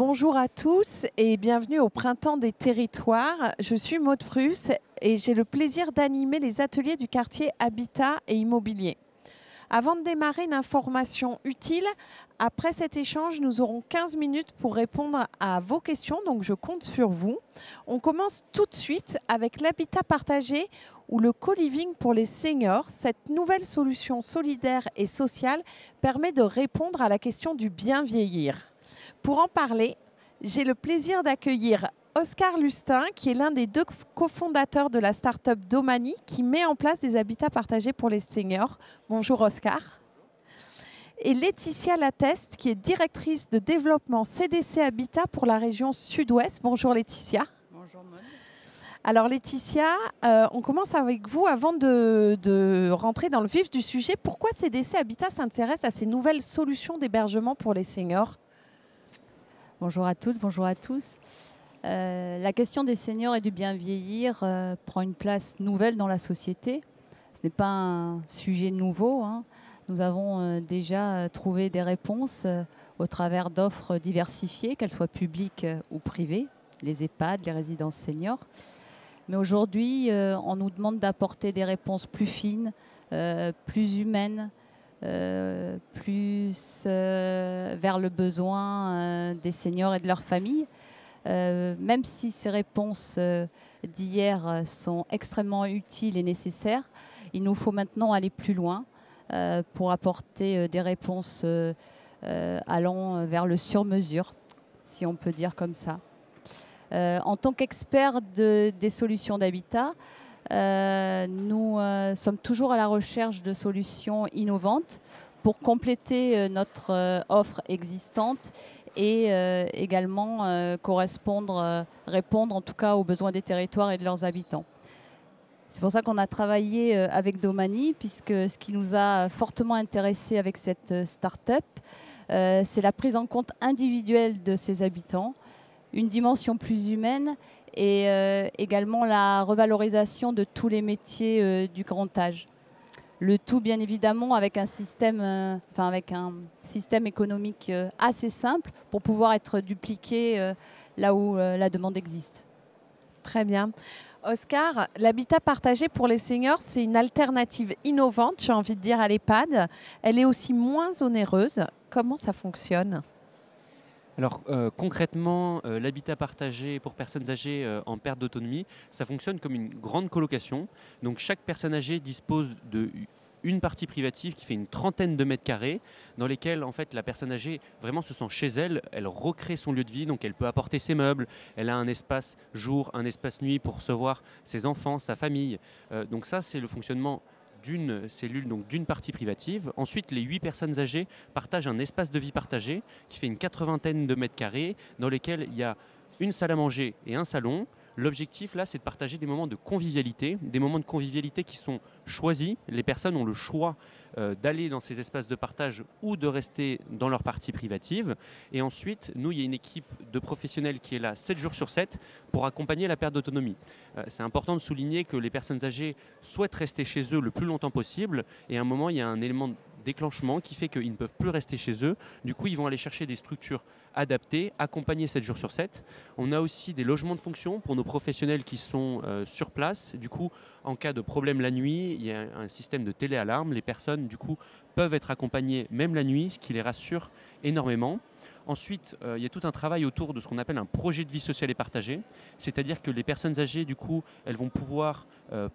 Bonjour à tous et bienvenue au Printemps des Territoires. Je suis Maude Prusse et j'ai le plaisir d'animer les ateliers du quartier Habitat et Immobilier. Avant de démarrer, une information utile. Après cet échange, nous aurons 15 minutes pour répondre à vos questions, donc je compte sur vous. On commence tout de suite avec l'habitat partagé ou le co-living pour les seniors. Cette nouvelle solution solidaire et sociale permet de répondre à la question du bien vieillir. Pour en parler, j'ai le plaisir d'accueillir Oscar Lustin, qui est l'un des deux cofondateurs de la start-up Domani, qui met en place des habitats partagés pour les seniors. Bonjour Oscar. Et Laetitia Lateste, qui est directrice de développement CDC Habitat pour la région Sud-Ouest. Bonjour Laetitia. Bonjour Maude. Alors Laetitia, on commence avec vous avant de rentrer dans le vif du sujet. Pourquoi CDC Habitat s'intéresse à ces nouvelles solutions d'hébergement pour les seniors ? Bonjour à toutes, bonjour à tous. La question des seniors et du bien vieillir prend une place nouvelle dans la société. Ce n'est pas un sujet nouveau, hein. Nous avons déjà trouvé des réponses au travers d'offres diversifiées, qu'elles soient publiques ou privées, les EHPAD, les résidences seniors. Mais aujourd'hui, on nous demande d'apporter des réponses plus fines, plus humaines, plus vers le besoin des seniors et de leurs familles. Même si ces réponses d'hier sont extrêmement utiles et nécessaires, il nous faut maintenant aller plus loin pour apporter des réponses allant vers le sur-mesure, si on peut dire comme ça. En tant qu'experts des solutions d'habitat, nous sommes toujours à la recherche de solutions innovantes pour compléter notre offre existante et également répondre en tout cas aux besoins des territoires et de leurs habitants. C'est pour ça qu'on a travaillé avec Domani, puisque ce qui nous a fortement intéressé avec cette start-up, c'est la prise en compte individuelle de ses habitants, une dimension plus humaine et également la revalorisation de tous les métiers du grand âge. Le tout, bien évidemment, avec un système économique assez simple pour pouvoir être dupliqué là où la demande existe. Très bien. Oscar, l'habitat partagé pour les seniors, c'est une alternative innovante, j'ai envie de dire, à l'EHPAD. Elle est aussi moins onéreuse. Comment ça fonctionne ? Alors concrètement, l'habitat partagé pour personnes âgées en perte d'autonomie, ça fonctionne comme une grande colocation. Donc chaque personne âgée dispose d'une partie privative qui fait une trentaine de mètres carrés, dans lesquels en fait la personne âgée vraiment se sent chez elle, elle recrée son lieu de vie, donc elle peut apporter ses meubles, elle a un espace jour, un espace nuit pour recevoir ses enfants, sa famille. Donc ça c'est le fonctionnement d'une cellule, donc d'une partie privative. Ensuite, les 8 personnes âgées partagent un espace de vie partagé qui fait une 80aine de mètres carrés dans lesquels il y a une salle à manger et un salon. L'objectif là, c'est de partager des moments de convivialité qui sont choisis. Les personnes ont le choix d'aller dans ces espaces de partage ou de rester dans leur partie privative. Et ensuite, nous, il y a une équipe de professionnels qui est là 7 jours sur 7 pour accompagner la perte d'autonomie. C'est important de souligner que les personnes âgées souhaitent rester chez eux le plus longtemps possible. Et à un moment, il y a un élément déclenchement qui fait qu'ils ne peuvent plus rester chez eux. Du coup, ils vont aller chercher des structures adaptées, accompagnées 7 jours sur 7. On a aussi des logements de fonction pour nos professionnels qui sont sur place. Du coup, en cas de problème la nuit, il y a un système de téléalarme. Les personnes, du coup, peuvent être accompagnées même la nuit, ce qui les rassure énormément. Ensuite, il y a tout un travail autour de ce qu'on appelle un projet de vie sociale et partagé. C'est-à-dire que les personnes âgées, du coup, elles vont pouvoir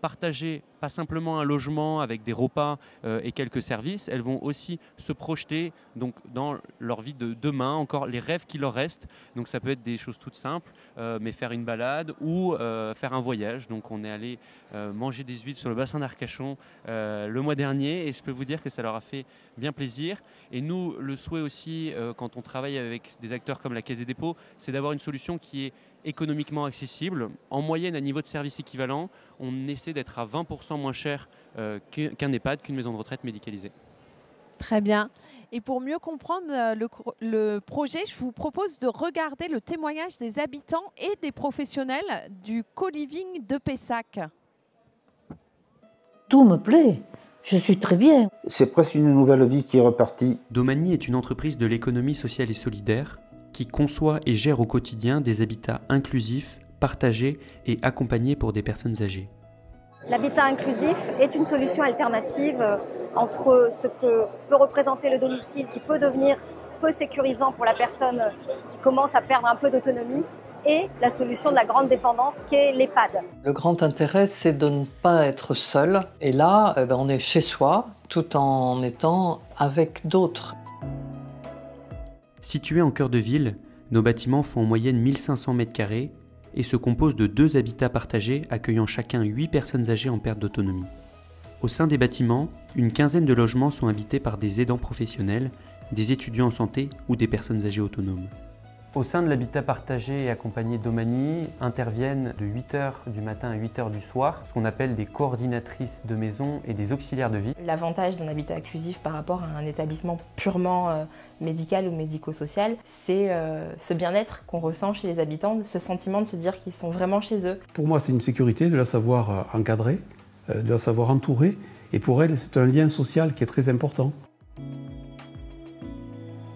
partager pas simplement un logement avec des repas et quelques services, elles vont aussi se projeter donc, dans leur vie de demain, encore les rêves qui leur restent. Donc ça peut être des choses toutes simples, mais faire une balade ou faire un voyage. Donc on est allé manger des huîtres sur le bassin d'Arcachon le mois dernier et je peux vous dire que ça leur a fait bien plaisir. Et nous, le souhait aussi, quand on travaille avec des acteurs comme la Caisse des dépôts, c'est d'avoir une solution qui est économiquement accessible. En moyenne, à niveau de service équivalent, on essaie d'être à 20% moins cher qu'un EHPAD, qu'une maison de retraite médicalisée. Très bien. Et pour mieux comprendre le projet, je vous propose de regarder le témoignage des habitants et des professionnels du co-living de Pessac. Tout me plaît. Je suis très bien. C'est presque une nouvelle vie qui est repartie. Domani est une entreprise de l'économie sociale et solidaire qui conçoit et gère au quotidien des habitats inclusifs, partagés et accompagnés pour des personnes âgées. L'habitat inclusif est une solution alternative entre ce que peut représenter le domicile, qui peut devenir peu sécurisant pour la personne qui commence à perdre un peu d'autonomie, et la solution de la grande dépendance qu'est l'EHPAD. Le grand intérêt, c'est de ne pas être seul. Et là, on est chez soi, tout en étant avec d'autres. Situés en cœur de ville, nos bâtiments font en moyenne 1500 m² et se composent de 2 habitats partagés accueillant chacun 8 personnes âgées en perte d'autonomie. Au sein des bâtiments, une quinzaine de logements sont habités par des aidants professionnels, des étudiants en santé ou des personnes âgées autonomes. Au sein de l'habitat partagé et accompagné d'Omani interviennent de 8h du matin à 8h du soir ce qu'on appelle des coordinatrices de maison et des auxiliaires de vie. L'avantage d'un habitat inclusif par rapport à un établissement purement médical ou médico-social, c'est ce bien-être qu'on ressent chez les habitants, ce sentiment de se dire qu'ils sont vraiment chez eux. Pour moi, c'est une sécurité de la savoir encadrer, de la savoir entourer, et pour elle, c'est un lien social qui est très important.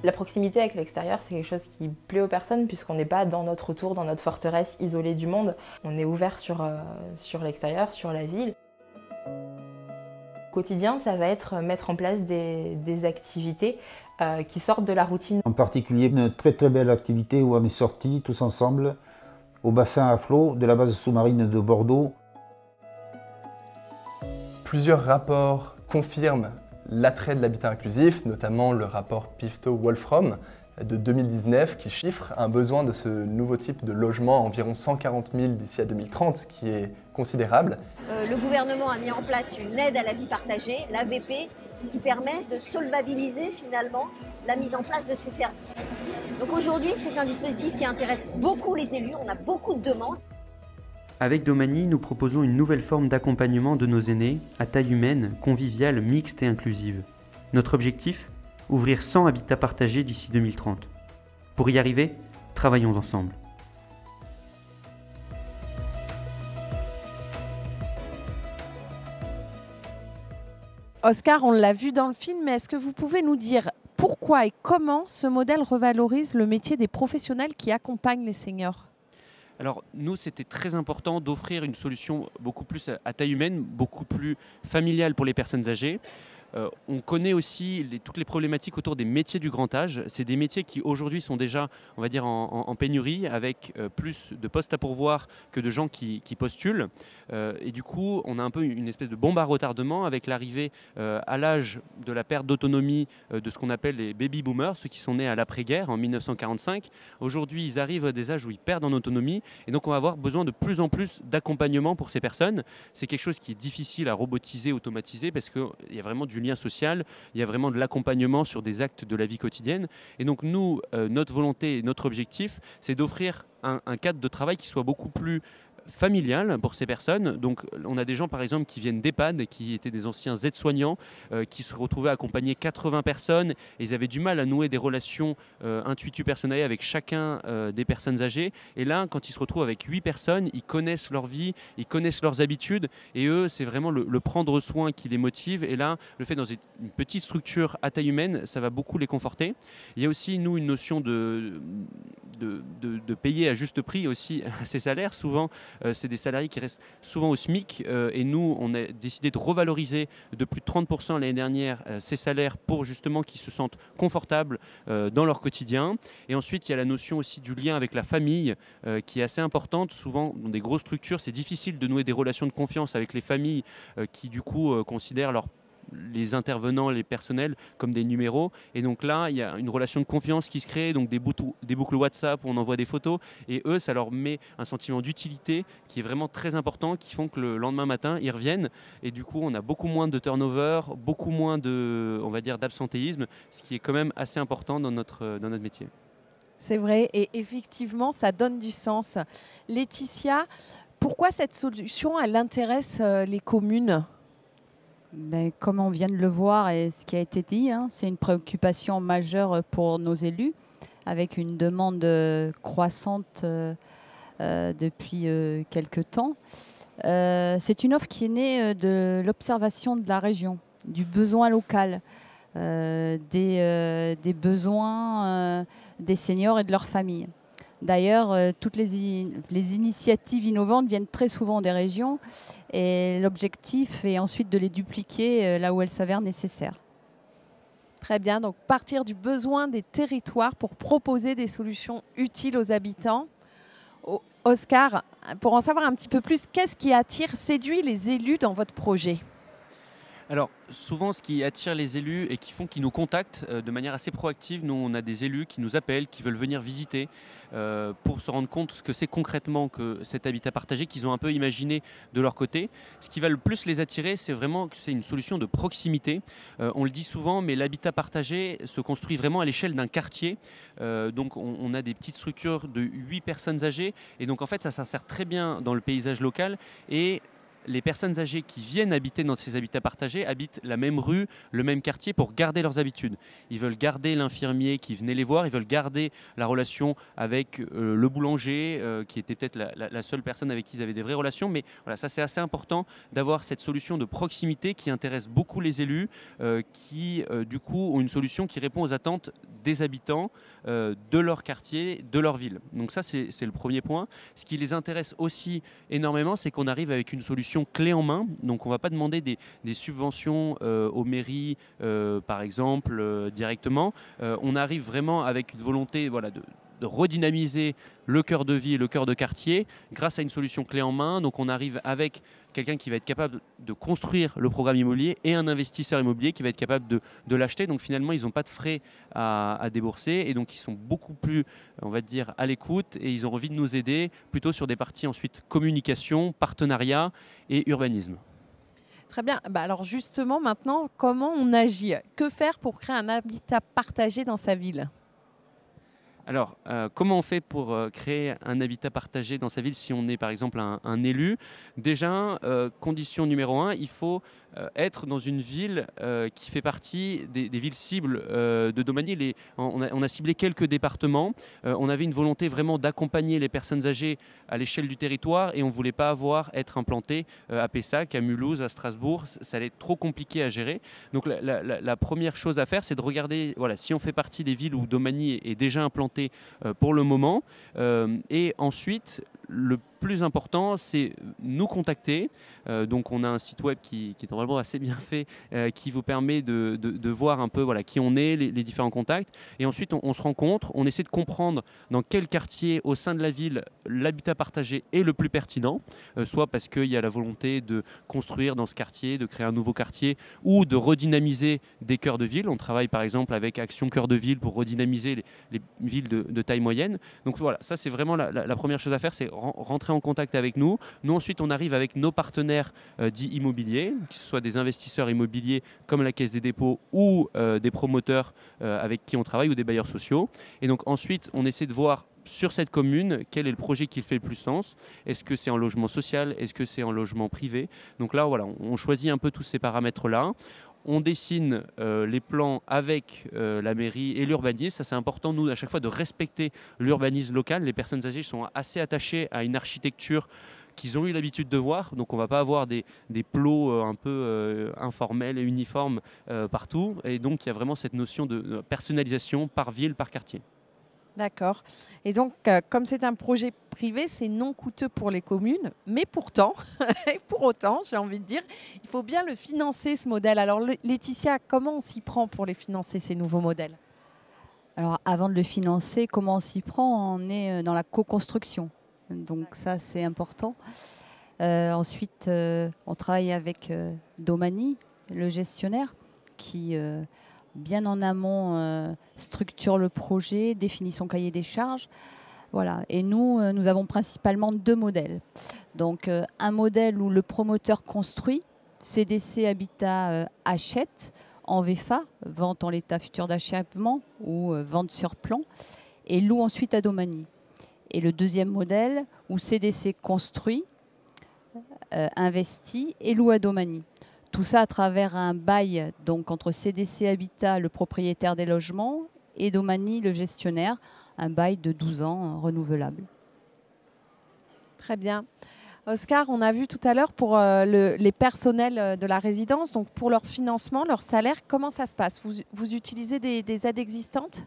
La proximité avec l'extérieur, c'est quelque chose qui plaît aux personnes puisqu'on n'est pas dans notre tour, dans notre forteresse isolée du monde. On est ouvert sur l'extérieur, sur la ville. Au quotidien, ça va être mettre en place des activités qui sortent de la routine. En particulier, une très belle activité où on est sortis tous ensemble au bassin à flot de la base sous-marine de Bordeaux. Plusieurs rapports confirment l'attrait de l'habitat inclusif, notamment le rapport Pifto-Wolfram de 2019 qui chiffre un besoin de ce nouveau type de logement à environ 140 000 d'ici à 2030, ce qui est considérable. Le gouvernement a mis en place une aide à la vie partagée, l'AVP, qui permet de solvabiliser finalement la mise en place de ces services. Donc aujourd'hui, c'est un dispositif qui intéresse beaucoup les élus, on a beaucoup de demandes. Avec Domani, nous proposons une nouvelle forme d'accompagnement de nos aînés, à taille humaine, conviviale, mixte et inclusive. Notre objectif ? Ouvrir 100 habitats partagés d'ici 2030. Pour y arriver, travaillons ensemble. Oscar, on l'a vu dans le film, mais est-ce que vous pouvez nous dire pourquoi et comment ce modèle revalorise le métier des professionnels qui accompagnent les seniors ? Alors nous, c'était très important d'offrir une solution beaucoup plus à taille humaine, beaucoup plus familiale pour les personnes âgées. On connaît aussi toutes les problématiques autour des métiers du grand âge. C'est des métiers qui aujourd'hui sont déjà, on va dire, en pénurie, avec plus de postes à pourvoir que de gens qui postulent. Et du coup, on a un peu une espèce de bombe à retardement avec l'arrivée à l'âge de la perte d'autonomie de ce qu'on appelle les baby boomers, ceux qui sont nés à l'après-guerre en 1945. Aujourd'hui, ils arrivent à des âges où ils perdent en autonomie. Et donc, on va avoir besoin de plus en plus d'accompagnement pour ces personnes. C'est quelque chose qui est difficile à robotiser, automatiser, parce qu'il y a vraiment du lien social, il y a vraiment de l'accompagnement sur des actes de la vie quotidienne. Et donc nous, notre volonté, notre objectif, c'est d'offrir un cadre de travail qui soit beaucoup plus familiale pour ces personnes. Donc on a des gens par exemple qui viennent d'EHPAD, qui étaient des anciens aides-soignants, qui se retrouvaient à accompagner 80 personnes et ils avaient du mal à nouer des relations intuitu personnelles avec chacun des personnes âgées. Et là, quand ils se retrouvent avec 8 personnes, ils connaissent leur vie, ils connaissent leurs habitudes et eux, c'est vraiment le prendre soin qui les motive. Et là, le fait dans une petite structure à taille humaine, ça va beaucoup les conforter. Il y a aussi, nous, une notion de payer à juste prix aussi ces salaires. Souvent, c'est des salariés qui restent souvent au SMIC et nous, on a décidé de revaloriser de plus de 30% l'année dernière ces salaires pour justement qu'ils se sentent confortables dans leur quotidien. Et ensuite, il y a la notion aussi du lien avec la famille qui est assez importante. Souvent, dans des grosses structures, c'est difficile de nouer des relations de confiance avec les familles qui, du coup, considèrent les intervenants, les personnels comme des numéros. Et donc là, il y a une relation de confiance qui se crée, donc des boucles WhatsApp où on envoie des photos. Et eux, ça leur met un sentiment d'utilité qui est vraiment très important, qui font que le lendemain matin, ils reviennent. Et du coup, on a beaucoup moins de turnover, beaucoup moins on va dire, d'absentéisme, ce qui est quand même assez important dans notre métier. C'est vrai, et effectivement, ça donne du sens. Laetitia, pourquoi cette solution, elle intéresse les communes ? Comme on vient de le voir et ce qui a été dit, c'est une préoccupation majeure pour nos élus, avec une demande croissante depuis quelque temps. C'est une offre qui est née de l'observation de la région, du besoin local. des besoins des seniors et de leurs familles. D'ailleurs, toutes les initiatives innovantes viennent très souvent des régions et l'objectif est ensuite de les dupliquer là où elles s'avèrent nécessaires. Très bien, donc partir du besoin des territoires pour proposer des solutions utiles aux habitants. Oscar, pour en savoir un petit peu plus, qu'est-ce qui attire, séduit les élus dans votre projet ? Alors, souvent, ce qui attire les élus et qui nous contactent de manière assez proactive, nous, on a des élus qui nous appellent, qui veulent venir visiter pour se rendre compte ce que c'est concrètement que cet habitat partagé qu'ils ont un peu imaginé de leur côté. Ce qui va le plus les attirer, c'est vraiment que c'est une solution de proximité. On le dit souvent, mais l'habitat partagé se construit vraiment à l'échelle d'un quartier. Donc, on a des petites structures de 8 personnes âgées et donc, en fait, ça s'insère très bien dans le paysage local et les personnes âgées qui viennent habiter dans ces habitats partagés habitent la même rue, le même quartier pour garder leurs habitudes. Ils veulent garder l'infirmier qui venait les voir, ils veulent garder la relation avec le boulanger qui était peut-être la seule personne avec qui ils avaient des vraies relations. Mais voilà, ça c'est assez important d'avoir cette solution de proximité qui intéresse beaucoup les élus, qui du coup ont une solution qui répond aux attentes des habitants de leur quartier, de leur ville. Donc ça c'est le premier point. Ce qui les intéresse aussi énormément, c'est qu'on arrive avec une solution clé en main. Donc on ne va pas demander des subventions aux mairies, par exemple, directement. On arrive vraiment avec une volonté de redynamiser le cœur de vie et le cœur de quartier grâce à une solution clé en main. Donc on arrive avec quelqu'un qui va être capable de construire le programme immobilier et un investisseur immobilier qui va être capable de l'acheter. Donc finalement, ils n'ont pas de frais à débourser et donc ils sont beaucoup plus, on va dire, à l'écoute et ils ont envie de nous aider plutôt sur des parties ensuite communication, partenariat et urbanisme. Très bien. Alors justement, maintenant, comment on agit ? Que faire pour créer un habitat partagé dans sa ville ? Alors, comment on fait pour créer un habitat partagé dans sa ville si on est par exemple un élu ? Déjà, condition numéro 1, il faut être dans une ville qui fait partie des villes cibles de Domanial. On a ciblé quelques départements. On avait une volonté vraiment d'accompagner les personnes âgées à l'échelle du territoire et on ne voulait pas être implanté à Pessac, à Mulhouse, à Strasbourg. Ça allait être trop compliqué à gérer. Donc la première chose à faire, c'est de regarder si on fait partie des villes où Domanial est déjà implanté pour le moment. Et ensuite, le plus important, c'est nous contacter. Donc, on a un site web qui est normalement assez bien fait, qui vous permet de voir un peu qui on est, les différents contacts. Et ensuite, on se rencontre, on essaie de comprendre dans quel quartier au sein de la ville l'habitat partagé est le plus pertinent, soit parce qu'il y a la volonté de construire dans ce quartier, de créer un nouveau quartier ou de redynamiser des cœurs de ville. On travaille par exemple avec Action Cœur de Ville pour redynamiser les villes de taille moyenne. Donc voilà, ça c'est vraiment la première chose à faire, c'est rentrer en contact avec nous. Nous ensuite on arrive avec nos partenaires dits immobiliers, que ce soit des investisseurs immobiliers comme la Caisse des dépôts ou des promoteurs avec qui on travaille ou des bailleurs sociaux. Et donc ensuite on essaie de voir sur cette commune, quel est le projet qui fait le plus sens ? Est-ce que c'est en logement social ? Est-ce que c'est en logement privé ? Donc là, on choisit un peu tous ces paramètres-là. On dessine les plans avec la mairie et l'urbanisme. Ça, c'est important, nous, à chaque fois, de respecter l'urbanisme local. Les personnes âgées sont assez attachées à une architecture qu'ils ont eu l'habitude de voir. Donc, on ne va pas avoir des plots un peu informels et uniformes partout. Et donc, il y a vraiment cette notion de personnalisation par ville, par quartier. D'accord. Et donc, comme c'est un projet privé, c'est non coûteux pour les communes. Mais pourtant, pour autant, j'ai envie de dire, il faut bien le financer, ce modèle. Alors, Laetitia, comment on s'y prend pour les financer, ces nouveaux modèles ? Alors, avant de le financer, comment on s'y prend ? On est dans la co-construction. Donc, ça, c'est important. Ensuite, on travaille avec Domanial, le gestionnaire, qui... bien en amont, structure le projet, définit son cahier des charges. Voilà. Et nous avons principalement 2 modèles. Donc, un modèle où le promoteur construit, CDC Habitat achète en VFA, vente en l'état futur d'achèvement ou vente sur plan, et loue ensuite à Domanial. Et le deuxième modèle où CDC construit, investit et loue à Domanial. Tout ça à travers un bail donc entre CDC Habitat, le propriétaire des logements, et Domanial, le gestionnaire, un bail de 12 ans renouvelable. Très bien. Oscar, on a vu tout à l'heure pour les personnels de la résidence, donc pour leur financement, leur salaire, comment ça se passe? Vous utilisez des aides existantes?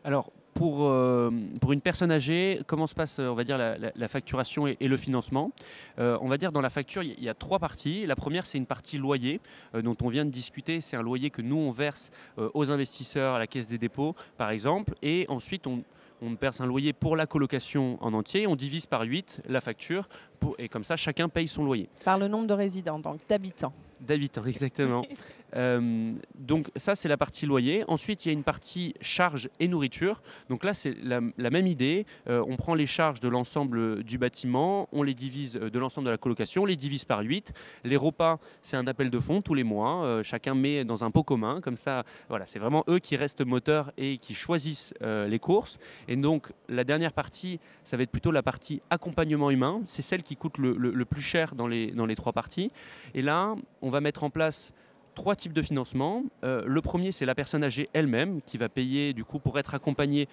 Alors, pour une personne âgée, comment se passe, on va dire, la facturation et le financement? On va dire dans la facture, il y a 3 parties. La première, c'est une partie loyer dont on vient de discuter. C'est un loyer que nous, on verse aux investisseurs, à la Caisse des dépôts, par exemple. Et ensuite, on verse un loyer pour la colocation en entier. On divise par 8 la facture et comme ça, chacun paye son loyer. Par le nombre de résidents, donc d'habitants. D'habitants, exactement. Donc ça, c'est la partie loyer. Ensuite, il y a une partie charges et nourriture. Donc là, c'est la même idée. On prend les charges de l'ensemble du bâtiment, on les divise de l'ensemble de la colocation, on les divise par 8. Les repas, c'est un appel de fonds tous les mois. Chacun met dans un pot commun. Comme ça, voilà, c'est vraiment eux qui restent moteurs et qui choisissent les courses. Et donc, la dernière partie, ça va être plutôt la partie accompagnement humain. C'est celle qui coûte le plus cher dans les 3 parties. Et là, on va mettre en place 3 types de financement. Le premier, c'est la personne âgée elle-même qui va payer du coup pour être accompagnée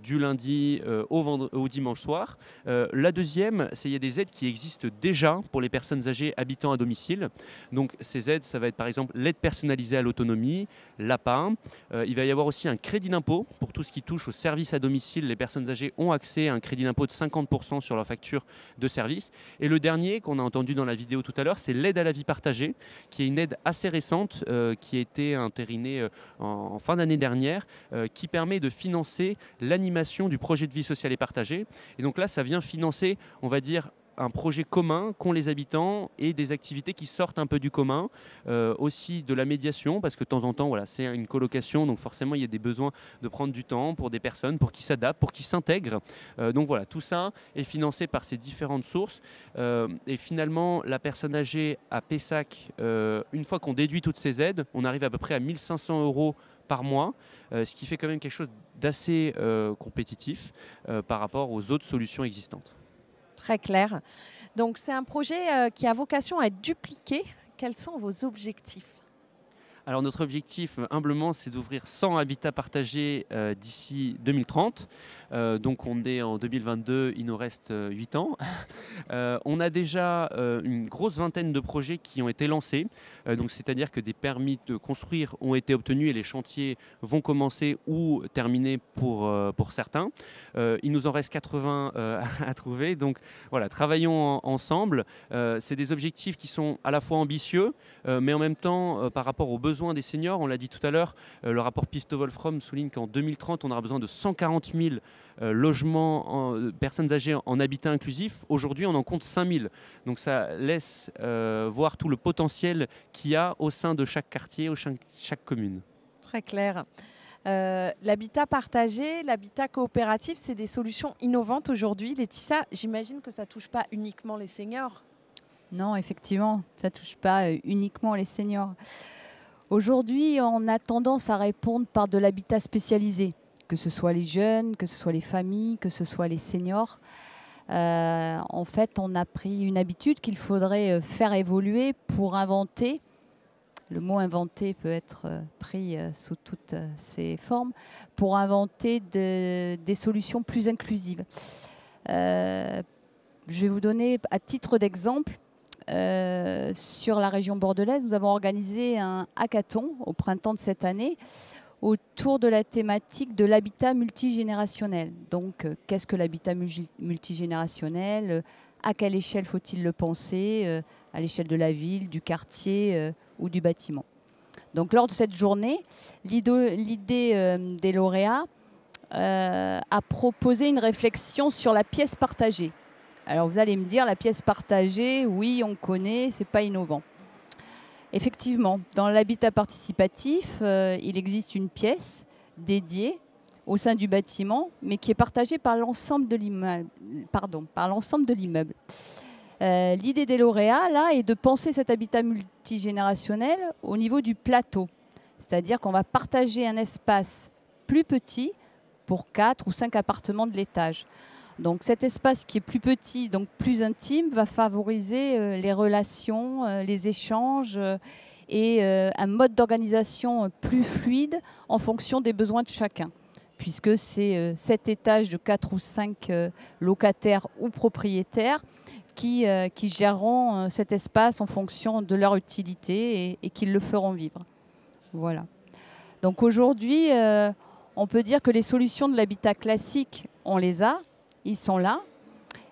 du lundi au dimanche soir. La deuxième, c'est il y a des aides qui existent déjà pour les personnes âgées habitant à domicile. Donc ces aides, ça va être par exemple l'aide personnalisée à l'autonomie, l'APA. Il va y avoir aussi un crédit d'impôt pour tout ce qui touche aux services à domicile. Les personnes âgées ont accès à un crédit d'impôt de 50% sur leur facture de service. Et le dernier qu'on a entendu dans la vidéo tout à l'heure, c'est l'aide à la vie partagée, qui est une aide assez récente qui a été entérinée en fin d'année dernière, qui permet de financer l'animation du projet de vie sociale et partagée. Et donc là, ça vient financer, on va dire, un projet commun qu'ont les habitants et des activités qui sortent un peu du commun, aussi de la médiation, parce que de temps en temps, voilà, c'est une colocation, donc forcément, il y a des besoins de prendre du temps pour des personnes, pour qu'ils s'adaptent, pour qu'ils s'intègrent. Donc voilà, tout ça est financé par ces différentes sources. Et finalement, la personne âgée à Pessac, une fois qu'on déduit toutes ces aides, on arrive à peu près à 1 500 € par mois, ce qui fait quand même quelque chose d'assez compétitif par rapport aux autres solutions existantes. Très clair. Donc, c'est un projet qui a vocation à être dupliqué. Quels sont vos objectifs? Alors, notre objectif, humblement, c'est d'ouvrir 100 habitats partagés d'ici 2030. Donc, on est en 2022, il nous reste 8 ans. On a déjà une grosse vingtaine de projets qui ont été lancés. Donc, c'est-à-dire que des permis de construire ont été obtenus et les chantiers vont commencer ou terminer pour certains. Il nous en reste 80 à trouver. Donc, voilà, travaillons ensemble. C'est des objectifs qui sont à la fois ambitieux, mais en même temps, par rapport aux besoins des seniors, on l'a dit tout à l'heure, le rapport Pifto-Wolfram souligne qu'en 2030, on aura besoin de 140 000 logements, personnes âgées en habitat inclusif. Aujourd'hui, on en compte 5 000. Donc ça laisse voir tout le potentiel qu'il y a au sein de chaque quartier, chaque commune. Très clair. L'habitat partagé, l'habitat coopératif, c'est des solutions innovantes aujourd'hui. Laetitia, j'imagine que ça ne touche pas uniquement les seniors. Non, effectivement, ça ne touche pas uniquement les seniors. Aujourd'hui, on a tendance à répondre par de l'habitat spécialisé, que ce soit les jeunes, que ce soit les familles, que ce soit les seniors. En fait, on a pris une habitude qu'il faudrait faire évoluer pour inventer. Le mot inventer peut être pris sous toutes ses formes, pour inventer des solutions plus inclusives. Je vais vous donner à titre d'exemple, sur la région bordelaise, nous avons organisé un hackathon au printemps de cette année autour de la thématique de l'habitat multigénérationnel. Donc, qu'est-ce que l'habitat multigénérationnel? À quelle échelle faut-il le penser? À l'échelle de la ville, du quartier ou du bâtiment. Donc, lors de cette journée, l'idée des lauréats a proposé une réflexion sur la pièce partagée. Alors vous allez me dire, la pièce partagée, oui, on connaît, c'est pas innovant. Effectivement, dans l'habitat participatif, il existe une pièce dédiée au sein du bâtiment, mais qui est partagée par l'ensemble de l'immeuble. L'idée des lauréats, là, est de penser cet habitat multigénérationnel au niveau du plateau. C'est-à-dire qu'on va partager un espace plus petit pour 4 ou 5 appartements de l'étage. Donc cet espace qui est plus petit, donc plus intime, va favoriser les relations, les échanges et un mode d'organisation plus fluide en fonction des besoins de chacun. Puisque c'est cet étage de 4 ou 5 locataires ou propriétaires qui géreront cet espace en fonction de leur utilité et qui le feront vivre. Voilà. Donc aujourd'hui, on peut dire que les solutions de l'habitat classique, on les a, ils sont là,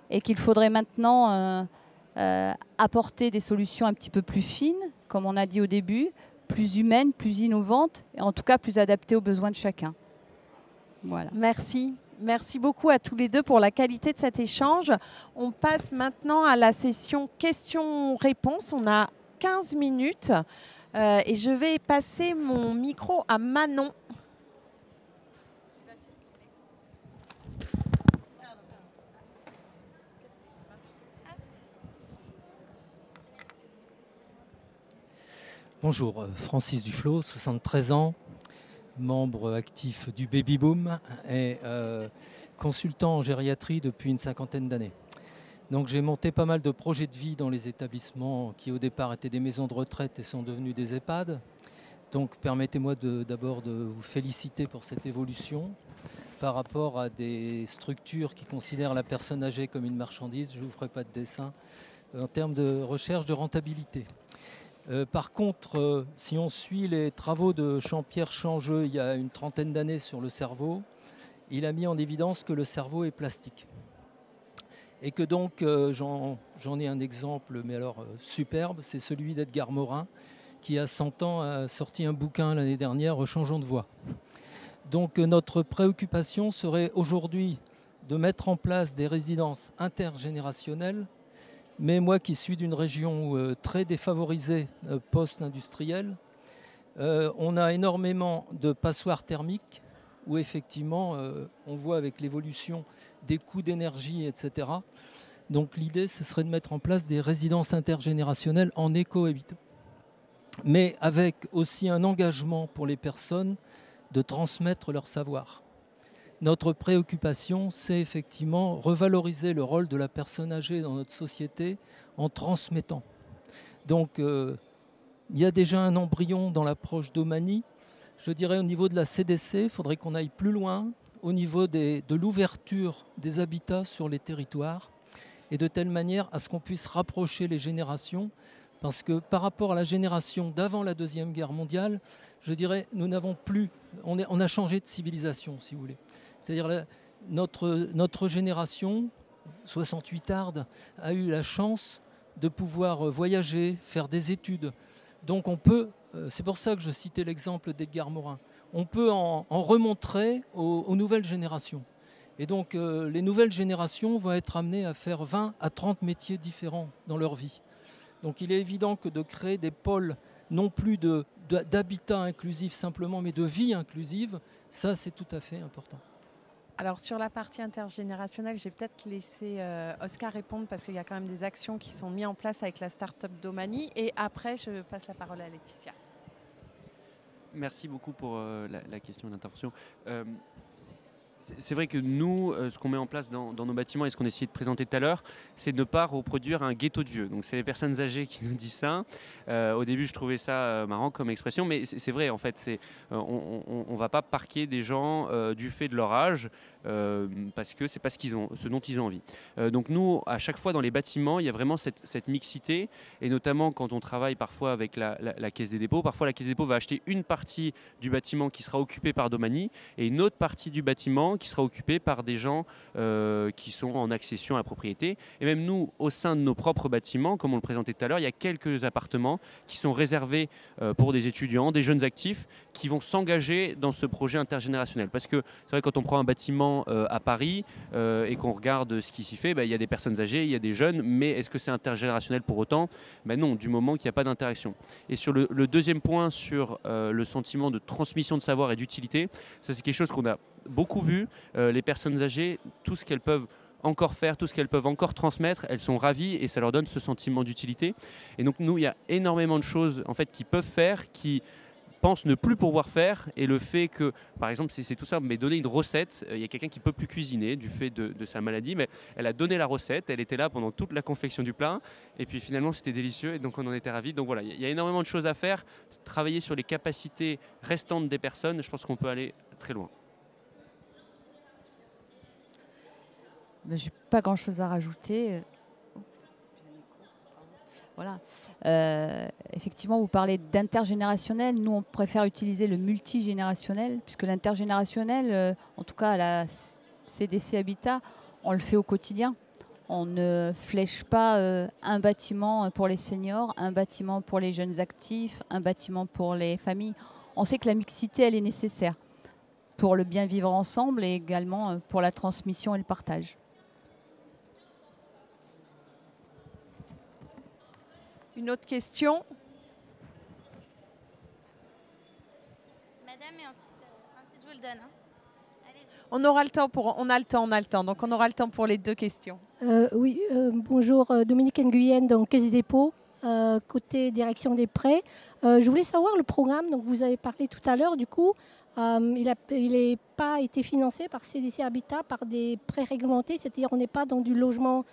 et qu'il faudrait maintenant apporter des solutions un petit peu plus fines, comme on a dit au début, plus humaines, plus innovantes, et en tout cas plus adaptées aux besoins de chacun. Voilà. Merci. Merci beaucoup à tous les deux pour la qualité de cet échange. On passe maintenant à la session questions-réponses. On a 15 minutes et je vais passer mon micro à Manon. Bonjour, Francis Duflo, 73 ans, membre actif du Baby Boom et consultant en gériatrie depuis une 50aine d'années. Donc j'ai monté pas mal de projets de vie dans les établissements qui au départ étaient des maisons de retraite et sont devenus des EHPAD. Donc permettez-moi d'abord de vous féliciter pour cette évolution par rapport à des structures qui considèrent la personne âgée comme une marchandise. Je ne vous ferai pas de dessin en termes de recherche de rentabilité. Par contre, si on suit les travaux de Jean-Pierre Changeux il y a une 30aine d'années sur le cerveau, il a mis en évidence que le cerveau est plastique. Et que donc, j'en ai un exemple, mais alors superbe, c'est celui d'Edgar Morin, qui à 100 ans a sorti un bouquin l'année dernière, Changeons de voix. Donc notre préoccupation serait aujourd'hui de mettre en place des résidences intergénérationnelles. Mais moi qui suis d'une région très défavorisée post-industrielle, on a énormément de passoires thermiques où effectivement on voit avec l'évolution des coûts d'énergie, etc. Donc l'idée ce serait de mettre en place des résidences intergénérationnelles en écohabitat. Mais avec aussi un engagement pour les personnes de transmettre leur savoir. Notre préoccupation, c'est effectivement revaloriser le rôle de la personne âgée dans notre société en transmettant. Donc, il y a déjà un embryon dans l'approche d'Omani. Je dirais au niveau de la CDC, il faudrait qu'on aille plus loin au niveau de l'ouverture des habitats sur les territoires et de telle manière à ce qu'on puisse rapprocher les générations. Parce que par rapport à la génération d'avant la Deuxième Guerre mondiale, je dirais, nous n'avons plus, on a changé de civilisation, si vous voulez. C'est-à-dire notre génération, 68 ardes, a eu la chance de pouvoir voyager, faire des études. Donc on peut, c'est pour ça que je citais l'exemple d'Edgar Morin, on peut en remontrer aux nouvelles générations. Et donc les nouvelles générations vont être amenées à faire 20 à 30 métiers différents dans leur vie. Donc il est évident que de créer des pôles, non plus d'habitat inclusif simplement, mais de vie inclusive, ça c'est tout à fait important. Alors sur la partie intergénérationnelle, j'ai peut-être laissé Oscar répondre parce qu'il y a quand même des actions qui sont mises en place avec la start-up d'Omani. Et après, je passe la parole à Laetitia. Merci beaucoup pour la question et l'intervention. C'est vrai que nous, ce qu'on met en place dans nos bâtiments et ce qu'on essayait de présenter tout à l'heure, c'est de ne pas reproduire un ghetto de vieux. Donc c'est les personnes âgées qui nous disent ça. Au début, je trouvais ça marrant comme expression, mais c'est vrai en fait. On ne va pas parquer des gens du fait de leur âge parce que c'est pas ce dont ils ont envie. Donc nous, à chaque fois dans les bâtiments, il y a vraiment cette mixité, et notamment quand on travaille parfois avec la Caisse des dépôts. Parfois, la Caisse des dépôts va acheter une partie du bâtiment qui sera occupée par Domani et une autre partie du bâtiment qui sera occupée par des gens qui sont en accession à la propriété. Et même nous, au sein de nos propres bâtiments, comme on le présentait tout à l'heure, il y a quelques appartements qui sont réservés pour des étudiants, des jeunes actifs qui vont s'engager dans ce projet intergénérationnel. Parce que c'est vrai, quand on prend un bâtiment à Paris et qu'on regarde ce qui s'y fait, il y a des personnes âgées, il y a des jeunes, mais est-ce que c'est intergénérationnel pour autant? Non, du moment qu'il n'y a pas d'interaction. Et sur le deuxième point, sur le sentiment de transmission de savoir et d'utilité, ça c'est quelque chose qu'on a beaucoup vu. Les personnes âgées, tout ce qu'elles peuvent encore faire, tout ce qu'elles peuvent encore transmettre, elles sont ravies et ça leur donne ce sentiment d'utilité. Et donc nous, il y a énormément de choses en fait qu'ils peuvent faire, qui pensent ne plus pouvoir faire, et le fait que, par exemple, c'est tout ça, mais donner une recette, il y a quelqu'un qui ne peut plus cuisiner du fait de sa maladie, mais elle a donné la recette, elle était là pendant toute la confection du plat, et puis finalement c'était délicieux, et donc on en était ravis. Donc voilà, il y a énormément de choses à faire, travailler sur les capacités restantes des personnes, je pense qu'on peut aller très loin. Je n'ai pas grand-chose à rajouter. Voilà. Effectivement, vous parlez d'intergénérationnel. Nous, on préfère utiliser le multigénérationnel, puisque l'intergénérationnel, en tout cas à la CDC Habitat, on le fait au quotidien. On ne flèche pas un bâtiment pour les seniors, un bâtiment pour les jeunes actifs, un bâtiment pour les familles. On sait que la mixité, elle est nécessaire pour le bien vivre ensemble et également pour la transmission et le partage. Une autre question? Madame, et ensuite je vous le donne. Hein. On aura le temps on a le temps. Donc on aura le temps pour les 2 questions. Oui, bonjour, Dominique Nguyen, donc Caisse des dépôts, côté direction des prêts. Je voulais savoir le programme, donc vous avez parlé tout à l'heure, du coup, il n'est pas été financé par CDC Habitat par des prêts réglementés, c'est-à-dire on n'est pas dans du logement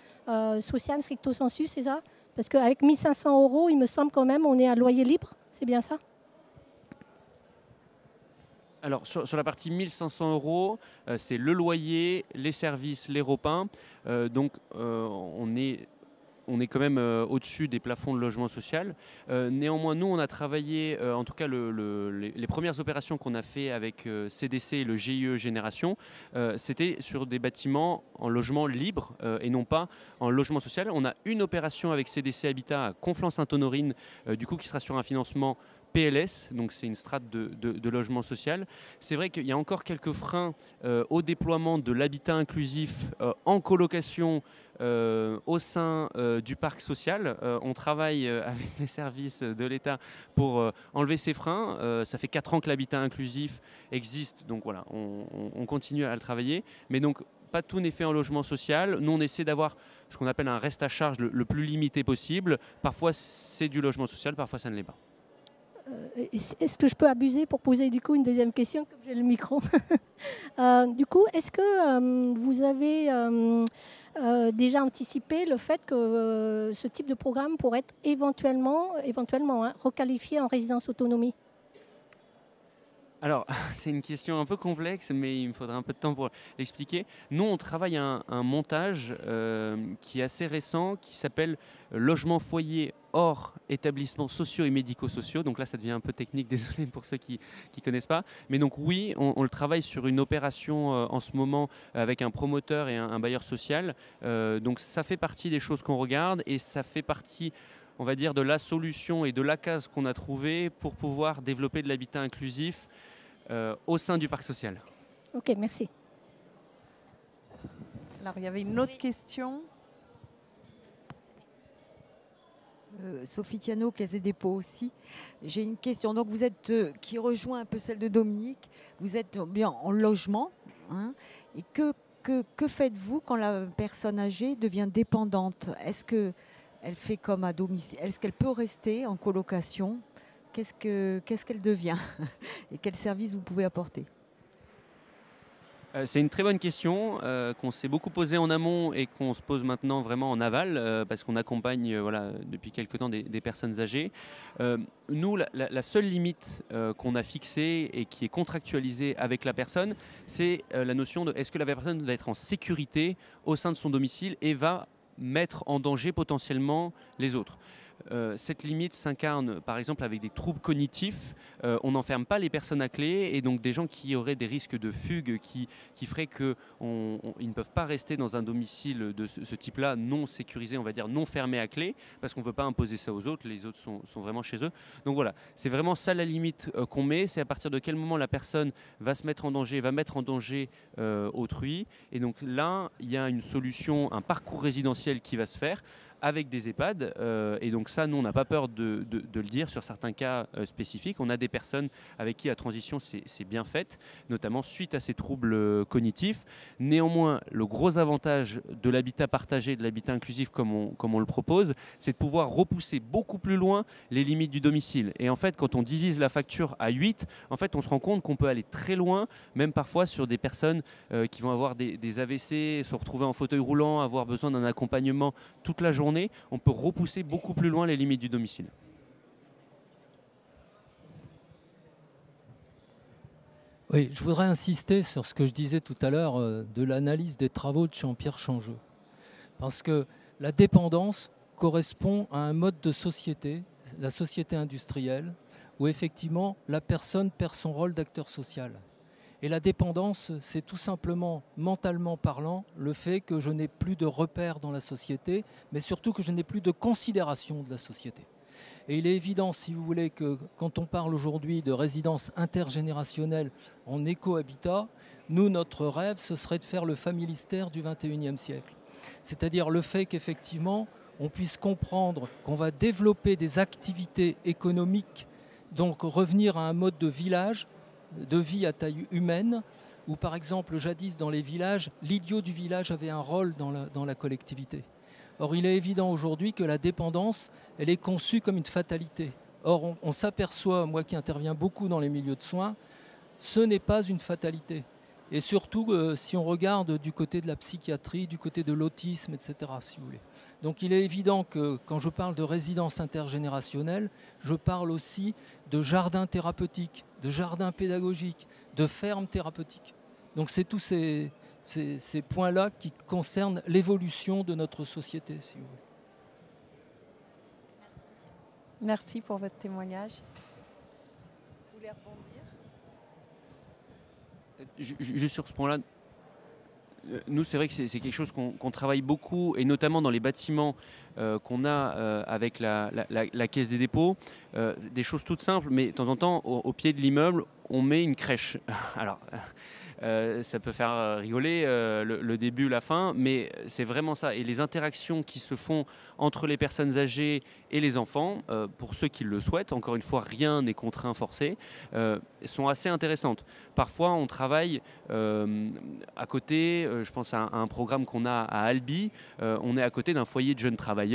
social stricto sensu, c'est ça? Parce qu'avec 1 500 €, il me semble quand même, on est à loyer libre, c'est bien ça? Alors, sur la partie 1 500 €, c'est le loyer, les services, les repas. Donc, on est quand même au-dessus des plafonds de logement social. Néanmoins, nous, on a travaillé, en tout cas les premières opérations qu'on a fait avec CDC et le GIE Génération, c'était sur des bâtiments en logement libre et non pas en logement social. On a une opération avec CDC Habitat à Conflans-Sainte-Honorine, du coup, qui sera sur un financement PLS, donc c'est une strate de logement social. C'est vrai qu'il y a encore quelques freins au déploiement de l'habitat inclusif en colocation au sein du parc social. On travaille avec les services de l'État pour enlever ces freins. Ça fait 4 ans que l'habitat inclusif existe, donc voilà, on continue à le travailler. Mais donc, pas tout n'est fait en logement social. Nous, on essaie d'avoir ce qu'on appelle un reste à charge le plus limité possible. Parfois, c'est du logement social, parfois, ça ne l'est pas. Est-ce que je peux abuser pour poser du coup une deuxième question, comme j'ai le micro? Du coup, est-ce que vous avez déjà anticipé le fait que ce type de programme pourrait être éventuellement requalifié en résidence autonomie? Alors, c'est une question un peu complexe, mais il me faudra un peu de temps pour l'expliquer. Nous, on travaille un montage qui est assez récent, qui s'appelle logement foyer hors établissements sociaux et médico-sociaux. Donc là, ça devient un peu technique, désolé pour ceux qui ne connaissent pas. Mais donc oui, on le travaille sur une opération en ce moment avec un promoteur et un bailleur social. Donc ça fait partie des choses qu'on regarde et ça fait partie, on va dire, de la solution et de la case qu'on a trouvée pour pouvoir développer de l'habitat inclusif au sein du parc social. Ok, merci. Alors, il y avait une autre question. Sophie Tiano, Caisse des dépôts aussi. J'ai une question. Donc vous êtes, qui rejoint un peu celle de Dominique, vous êtes bien en logement. Hein, et que faites-vous quand la personne âgée devient dépendante? Est-ce qu'elle fait comme à domicile? Est-ce qu'elle peut rester en colocation? Qu'est-ce qu'elle devient? Et quels services vous pouvez apporter? C'est une très bonne question qu'on s'est beaucoup posée en amont et qu'on se pose maintenant vraiment en aval parce qu'on accompagne voilà, depuis quelque temps des personnes âgées. Nous, la seule limite qu'on a fixée et qui est contractualisée avec la personne, c'est la notion de est-ce que la personne va être en sécurité au sein de son domicile et va mettre en danger potentiellement les autres. Cette limite s'incarne par exemple avec des troubles cognitifs. On n'enferme pas les personnes à clé et donc des gens qui auraient des risques de fugue qui feraient qu'ils ne peuvent pas rester dans un domicile de ce type-là non sécurisé, on va dire non fermé à clé, parce qu'on ne veut pas imposer ça aux autres, les autres sont vraiment chez eux. Donc voilà, c'est vraiment ça la limite qu'on met, c'est à partir de quel moment la personne va se mettre en danger, va mettre en danger autrui. Et donc là, il y a une solution, un parcours résidentiel qui va se faire avec des EHPAD, et donc ça, nous, on n'a pas peur de le dire sur certains cas spécifiques. On a des personnes avec qui la transition s'est bien faite, notamment suite à ces troubles cognitifs. Néanmoins, le gros avantage de l'habitat partagé, de l'habitat inclusif comme on le propose, c'est de pouvoir repousser beaucoup plus loin les limites du domicile. Et en fait, quand on divise la facture à 8, en fait, on se rend compte qu'on peut aller très loin, même parfois sur des personnes qui vont avoir des AVC, se retrouver en fauteuil roulant, avoir besoin d'un accompagnement toute la journée. On peut repousser beaucoup plus loin les limites du domicile. Oui, je voudrais insister sur ce que je disais tout à l'heure de l'analyse des travaux de Jean-Pierre Changeux. Parce que la dépendance, correspond à un mode de société, la société industrielle, où effectivement la personne perd son rôle d'acteur social. Et la dépendance, c'est tout simplement, mentalement parlant, le fait que je n'ai plus de repères dans la société, mais surtout que je n'ai plus de considération de la société. Et il est évident, si vous voulez, que quand on parle aujourd'hui de résidence intergénérationnelle en écohabitat, nous, notre rêve, ce serait de faire le familistère du XXIe siècle. C'est-à-dire le fait qu'effectivement, on puisse comprendre qu'on va développer des activités économiques, donc revenir à un mode de village, de vie à taille humaine, où par exemple, jadis dans les villages, l'idiot du village avait un rôle dans la collectivité. Or, il est évident aujourd'hui que la dépendance, elle est conçue comme une fatalité. Or, on s'aperçoit, moi qui interviens beaucoup dans les milieux de soins, ce n'est pas une fatalité. Et surtout, si on regarde du côté de la psychiatrie, du côté de l'autisme, etc., si vous voulez. Donc il est évident que quand je parle de résidence intergénérationnelle, je parle aussi de jardins thérapeutiques, de jardins pédagogiques, de fermes thérapeutiques. Donc c'est tous ces points-là qui concernent l'évolution de notre société, si vous voulez. Merci pour votre témoignage. Vous voulez rebondir ? Juste sur ce point-là, nous, c'est vrai que c'est quelque chose qu'on travaille beaucoup, et notamment dans les bâtiments qu'on a avec la Caisse des dépôts. Des choses toutes simples, mais de temps en temps, au pied de l'immeuble, on met une crèche. Alors, ça peut faire rigoler le début, la fin, mais c'est vraiment ça. Et les interactions qui se font entre les personnes âgées et les enfants, pour ceux qui le souhaitent, encore une fois, rien n'est contraint, forcé, sont assez intéressantes. Parfois, on travaille à côté, je pense à un programme qu'on a à Albi, on est à côté d'un foyer de jeunes travailleurs.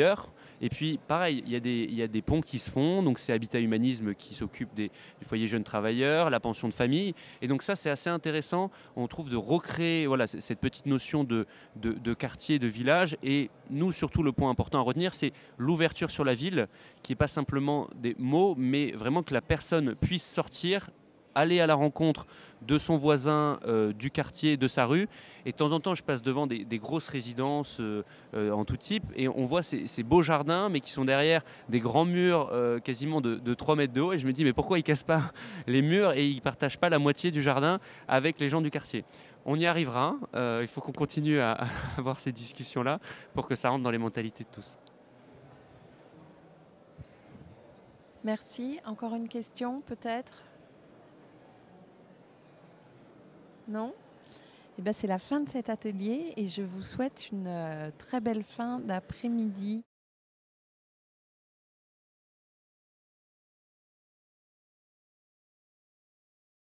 Et puis, pareil, il y a des ponts qui se font. Donc, c'est Habitat Humanisme qui s'occupe du foyer jeunes travailleurs, la pension de famille. Et donc, ça, c'est assez intéressant. On trouve de recréer cette petite notion de quartier, de village. Et nous, surtout, le point important à retenir, c'est l'ouverture sur la ville, qui n'est pas simplement des mots, mais vraiment que la personne puisse sortir, aller à la rencontre de son voisin, du quartier, de sa rue. Et de temps en temps, je passe devant des grosses résidences en tout type, et on voit ces beaux jardins, mais qui sont derrière des grands murs quasiment de 3 mètres de haut. Et je me dis, mais pourquoi ils ne cassent pas les murs et ils ne partagent pas la moitié du jardin avec les gens du quartier ? On y arrivera. Il faut qu'on continue à avoir ces discussions-là pour que ça rentre dans les mentalités de tous. Merci. Encore une question, peut-être ? Non ? Eh bien, c'est la fin de cet atelier et je vous souhaite une très belle fin d'après-midi.